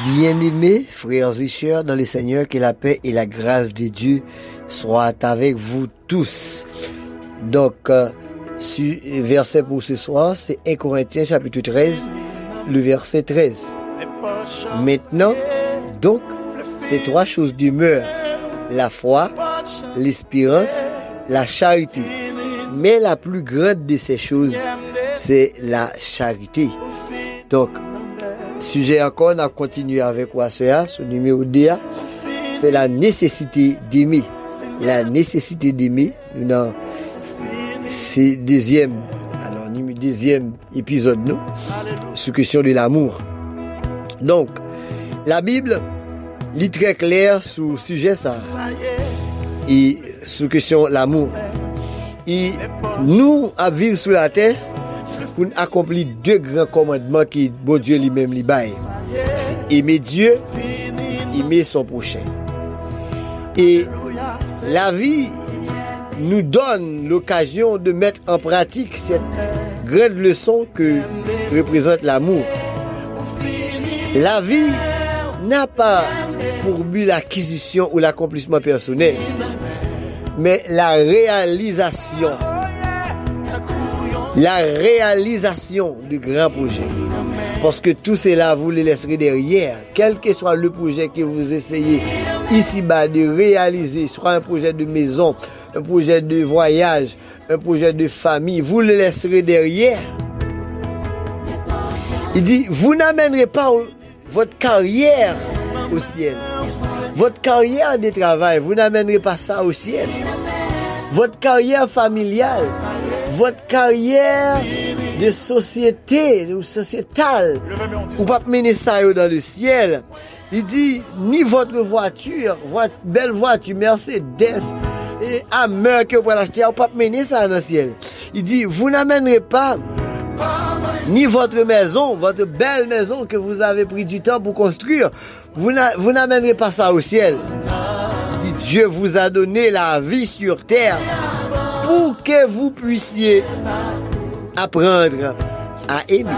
Bien-aimés, frères et sœurs dans le Seigneur, que la paix et la grâce de Dieu soient avec vous tous. Donc, verset pour ce soir, c'est 1 Corinthiens chapitre 13, le verset 13. Maintenant, donc, ces trois choses demeurent: la foi, l'espérance, la charité. Mais la plus grande de ces choses, c'est la charité. Donc, sujet encore, on a continué avec Wassoya, son numéro 2, c'est la nécessité d'aimer. La nécessité d'aimer, c'est deuxième épisode, non? Sur question de l'amour. Donc, la Bible lit très clair sur le sujet ça. Et sur question l'amour. Et nous, à vivre sur la terre, pour accomplir deux grands commandements que bon Dieu lui-même lui baille. Aimer Dieu, aimer son prochain. Et la vie nous donne l'occasion de mettre en pratique cette grande leçon que représente l'amour. La vie n'a pas pour but l'acquisition ou l'accomplissement personnel, mais la réalisation du grand projet. Parce que tout cela, vous le laisserez derrière. Quel que soit le projet que vous essayez ici-bas de réaliser, soit un projet de maison, un projet de voyage, un projet de famille, vous le laisserez derrière. Il dit, vous n'amènerez pas votre carrière au ciel. Votre carrière de travail, vous n'amènerez pas ça au ciel. Votre carrière familiale, votre carrière de société ou sociétale, vous ne pouvez pas mener ça dans le ciel. Il dit, ni votre voiture, votre belle voiture, Mercedes, et Hammer que vous pouvez l'acheter, vous ne pouvez pas mener ça dans le ciel. Il dit, vous n'amènerez pas ni votre maison, votre belle maison que vous avez pris du temps pour construire, vous n'amènerez pas ça au ciel. Il dit, Dieu vous a donné la vie sur terre pour que vous puissiez apprendre à aimer.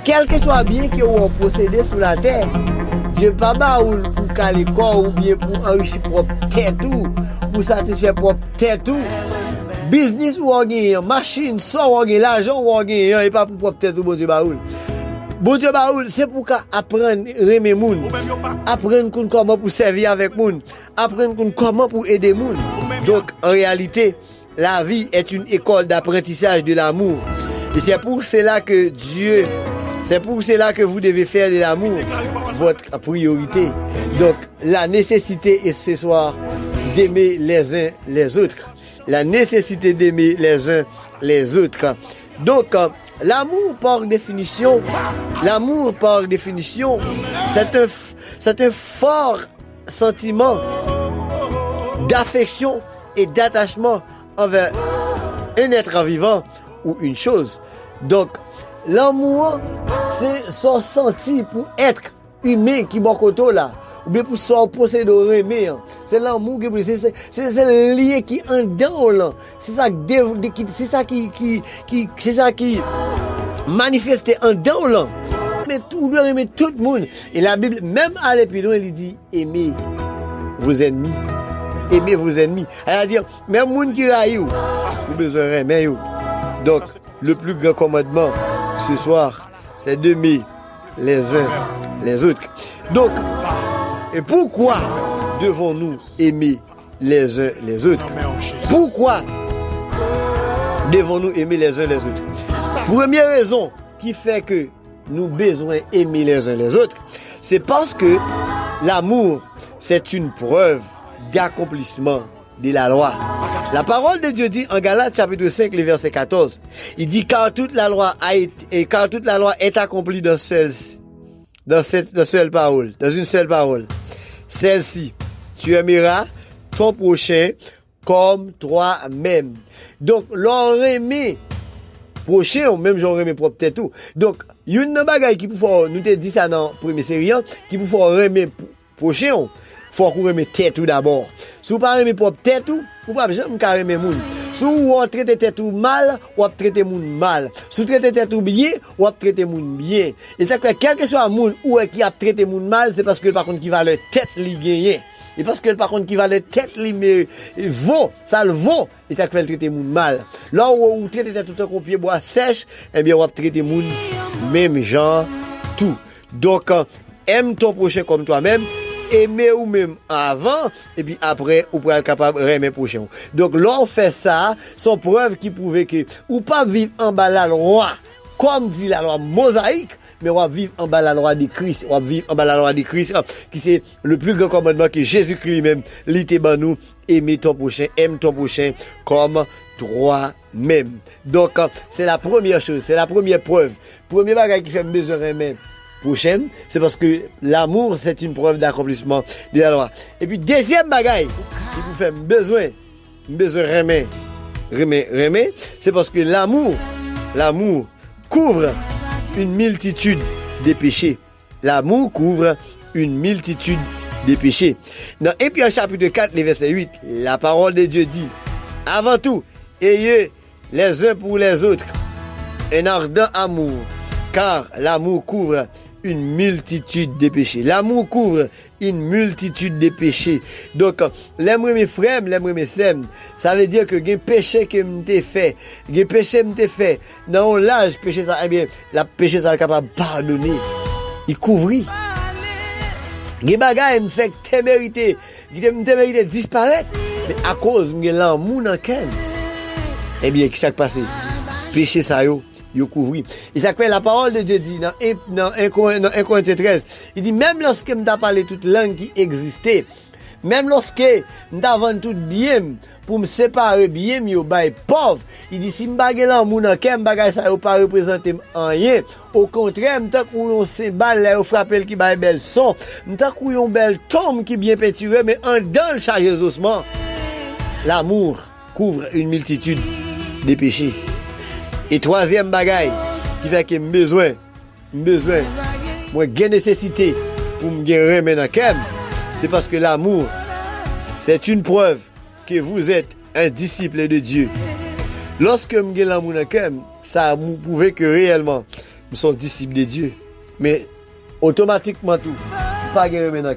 Quel que soit bien que vous possédez sur la terre, Dieu pas pour caler corps ou bien pour enrichir propre tête ou pour satisfaire propre tête ou business ou gagne, machine, son gagne, l'argent ou gagne, et pas pour propre tête ou bon Dieu baoul. Bon Dieu baoul, c'est pour apprendre aimer moun, apprendre comment pour servir avec moun, apprendre comment pour aider moun. Donc en réalité, la vie est une école d'apprentissage de l'amour. Et c'est pour cela que vous devez faire de l'amour votre priorité. Donc, la nécessité est ce soir d'aimer les uns les autres. La nécessité d'aimer les uns les autres. Donc, l'amour par définition, c'est un fort sentiment d'affection et d'attachement envers un être vivant ou une chose. Donc, l'amour, c'est son senti pour être humain qui bon côté là, ou bien pour son possédeur aimer. C'est l'amour qui c'est le lien qui en dedans là. C'est ça qui manifeste en dedans là. Mais tout doit aimer tout le monde. Et la Bible, même à l'épilon, il dit aimez vos ennemis. Aimez vos ennemis. C'est-à-dire, même moun qui raille, vous besoin d'aimer. Donc, le plus grand commandement ce soir, c'est d'aimer les uns les autres. Donc, et pourquoi devons-nous aimer les uns les autres? Pourquoi devons-nous aimer les uns les autres? Première raison qui fait que nous besoin aimer les uns les autres, c'est parce que l'amour, c'est une preuve d'accomplissement de la loi. La parole de Dieu dit en Galates chapitre 5, le verset 14, il dit car toute la loi est accomplie dans une seule parole. Celle-ci, tu aimeras ton prochain comme toi-même. Donc, l'on aimer prochain, ou même j'aurais aimé propre tête tout. Donc, il y a une bagaille qui pour nous te dit ça dans première série, qui pour aimer prochain, faut qu'on aimer tête tout d'abord. Si vous pas aimer propre tête tout, vous pas jamais aimer moun. Sou ou traite tête ou mal, ou traite moun mal. Sou traite tête ou bien, ou traite moun bien. Et ça que quel que soit moun ou qui a traité moun mal, c'est parce que par contre qui va le tête li gagner. Et parce que par contre qui va le tête li mais vaut, ça le vaut, et ça fait traiter moun mal. Là où traite tête tout un pied bois sèche, eh bien on va traiter moun même genre tout. Donc aime ton prochain comme toi-même. Aimer ou même avant et puis après ou pour être capable aimer prochain. Donc là on fait ça, sont preuves qui prouvent que ou pas vivre en bas la loi comme dit la loi mosaïque, mais on va vivre en bas la loi de Christ, on va vivre en bas la loi de Christ qui c'est le plus grand commandement que Jésus-Christ lui-même l'était ban nous, aimer ton prochain, aime ton prochain comme toi-même. Donc c'est la première chose, c'est la première preuve. Premier bagage qui fait besoin aimer prochaine, c'est parce que l'amour, c'est une preuve d'accomplissement de la loi. Et puis, deuxième bagaille, qui vous fait besoin remet, c'est parce que l'amour couvre une multitude de péchés. L'amour couvre une multitude de péchés. Dans Éphésiens chapitre 4, le verset 8, la parole de Dieu dit, avant tout, ayez les uns pour les autres un ardent amour, car l'amour couvre une multitude de péchés. L'amour couvre une multitude de péchés. Donc, l'aimer mes frères, l'aimer mes sœurs, ça veut dire que les péchés que m'te fait, les péchés m'te fait, dans l'âge, péché ça, eh bien, la péché ça est capable de pardonner. Il couvre. Les bagages me fait que t'es mérité disparaître, mais à cause de l'amour dans lequel, eh bien, qui s'est passé? Péché ça yo couvri. Et ça fait la parole de Dieu dit dans 1 Corinthiens 13, il dit même lorsque m'ta parlé toute langue qui existait, même lorsque m'ta vendu tout bien pour me séparer bien yo bay pauvre, il dit si m'bagay l'amour dans kem bagay ça yo pas représenter rien, au contraire m'ta kou yon cymbale là yo frapper qui bay bel son, m'ta kou yon bel tombe qui bien peinturé mais en dans le chargé ossements. L'amour couvre une multitude de péchés. Et troisième bagaille qui fait que besoin, moi j'ai nécessité pour me guérir maintenant, c'est parce que l'amour, c'est une preuve que vous êtes un disciple de Dieu. Lorsque me guérir l'amour dans ça vous prouve que réellement nous sommes disciples de Dieu. Mais automatiquement tout, pas guérir maintenant,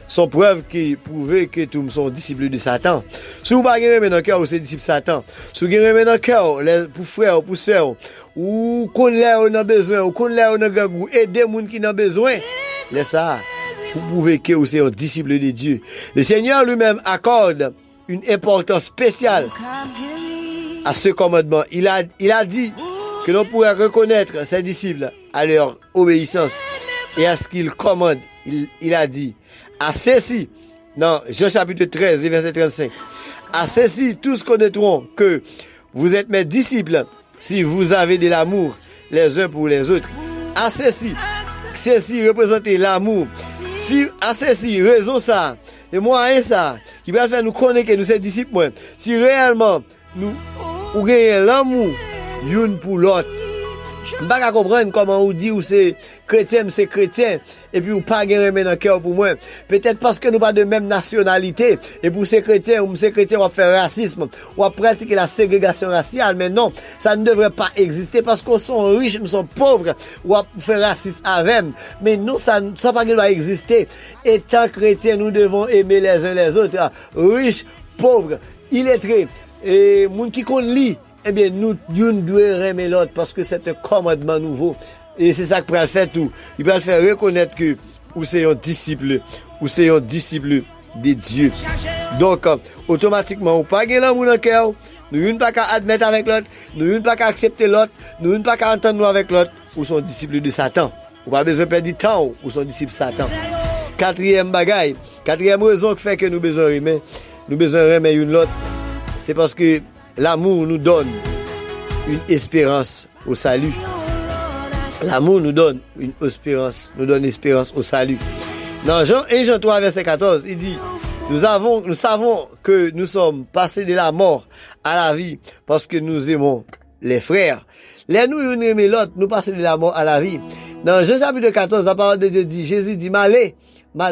sont preuves qui prouvent que nous sommes disciples de Satan. Si vous ne pouvez pas dans cœur, vous êtes disciples de Satan. Si vous avez dans cœur, pour frères, pour sœurs, ou qu'on a besoin, ou qu'on a besoin, aider les gens qui ont besoin, laissez ça. Vous prouvez que vous êtes un disciple de Dieu. Le Seigneur lui-même accorde une importance spéciale à ce commandement. Il a dit que l'on pourrait reconnaître ses disciples à leur obéissance et à ce qu'ils commandent. Il a dit, à ceci, dans Jean chapitre 13, verset 35, à ceci, tous connaîtront que vous êtes mes disciples si vous avez de l'amour les uns pour les autres. À ceci représente l'amour. Si à ceci, raison ça, et moyen ça, qui va faire nous connaître que nous sommes disciples, moi. Si réellement nous gagnons l'amour, l'une pour l'autre, je ne peux pas comprendre comment on dit ou c'est chrétien, et puis ou pas gagner dans le cœur pour moi. Peut-être parce que nous pas de même nationalité, et pour ces chrétiens, on va faire racisme, on va pratiquer la ségrégation raciale, mais non, ça ne devrait pas exister parce qu'on sont riches, nous sommes pauvres, on va faire racisme avec, mais non, ça pas doit exister. Étant chrétiens, nous devons aimer les uns les autres, riches, pauvres, illettrés, et moun qui compte lit. Eh bien, nous devons aimer l'autre parce que c'est un commandement nouveau. Et c'est ça qu'il peut faire tout. Il peut faire reconnaître que vous êtes un disciple, de Dieu. Donc, automatiquement, vous pas gagner l'amour dans le cœur, nous ne pas admettre avec l'autre, nous ne pas accepter l'autre, nous ne pas entendre nous avec l'autre, vous sommes disciples de Satan. Vous pas besoin de perdre du temps, vous sommes disciples de Satan. Quatrième raison qui fait que nous besoin aimer une l'autre, c'est parce que l'amour nous donne une espérance au salut. L'amour nous donne une espérance, au salut. Dans Jean 3, verset 14, il dit, nous savons que nous sommes passés de la mort à la vie parce que nous aimons les frères. Les nous aimons l'autre, nous passons de la mort à la vie. Dans Jean chapitre 14, la parole de Dieu dit, Jésus dit, mal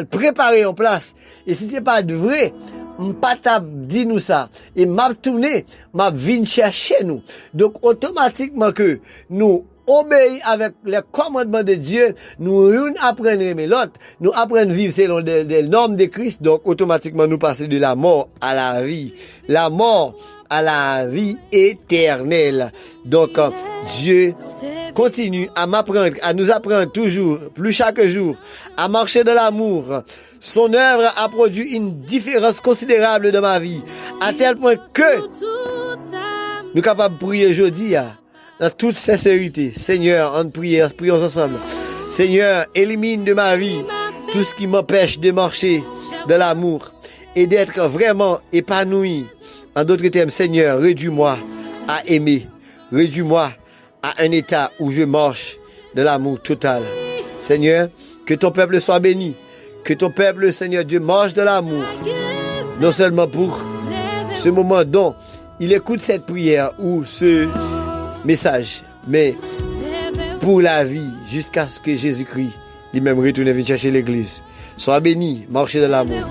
préparé en place. Et si c'est pas de vrai, m'pas t'a dit nous ça. Et m'a tourné, m'a vinn chercher nous. Donc, automatiquement que nous obéir avec les commandements de Dieu, nous apprenons aimer l'autre, nous apprenons vivre selon les normes de Christ, donc automatiquement nous passons de la mort à la vie. La mort à la vie éternelle. Donc, Dieu continue à m'apprendre, à nous apprendre toujours, plus chaque jour, à marcher dans l'amour. Son œuvre a produit une différence considérable dans ma vie, à tel point que nous sommes capables de prier aujourd'hui, dans toute sincérité. Seigneur, en prière, prions ensemble. Seigneur, élimine de ma vie tout ce qui m'empêche de marcher dans l'amour et d'être vraiment épanoui. En d'autres termes, Seigneur, réduis-moi à aimer. Réduis-moi à un état où je marche de l'amour total. Seigneur, que ton peuple soit béni. Que ton peuple, Seigneur Dieu, marche de l'amour. Non seulement pour ce moment dont il écoute cette prière ou ce message, mais pour la vie jusqu'à ce que Jésus-Christ lui-même retourne venir chercher l'église. Sois béni, marchez de l'amour.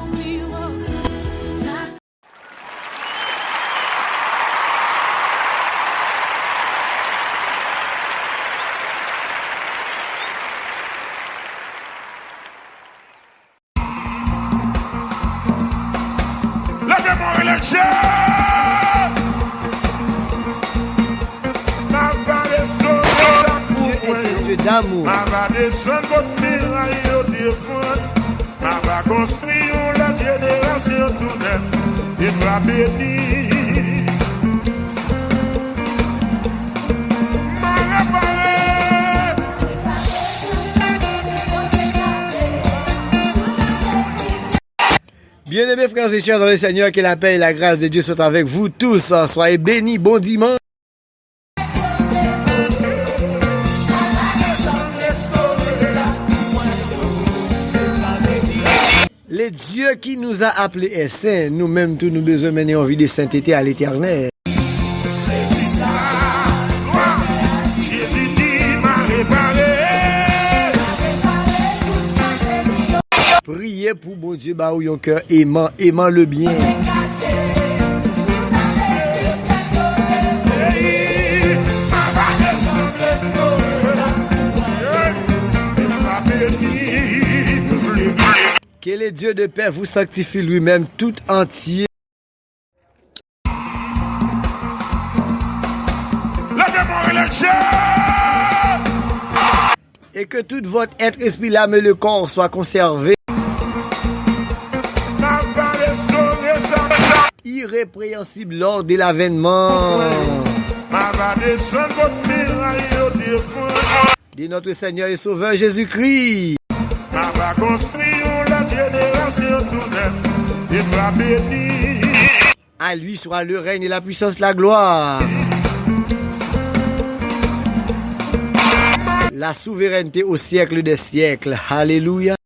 D'amour. Va descendre votre miraille au défunt. Va construire la génération tout neuf. Il va bénir. Bien-aimés frères et sœurs dans le Seigneur, que la paix et la grâce de Dieu soient avec vous tous. Soyez bénis, bon dimanche. Le Dieu qui nous a appelés est saint, nous-mêmes tous nous besoin mener en vie de sainteté à l'éternel. Jésus dit m'a réparé. Priez pour bon Dieu, bah ou yon cœur aimant le bien. Que le Dieu de paix vous sanctifie lui-même tout entier. Et que tout votre être, esprit, l'âme et le corps soient conservés irrépréhensibles lors de l'avènement de notre Seigneur et Sauveur Jésus-Christ. Va construire la génération tout neuf. Il va bénir. À lui sera le règne et la puissance, la gloire. La souveraineté au siècle des siècles. Alléluia.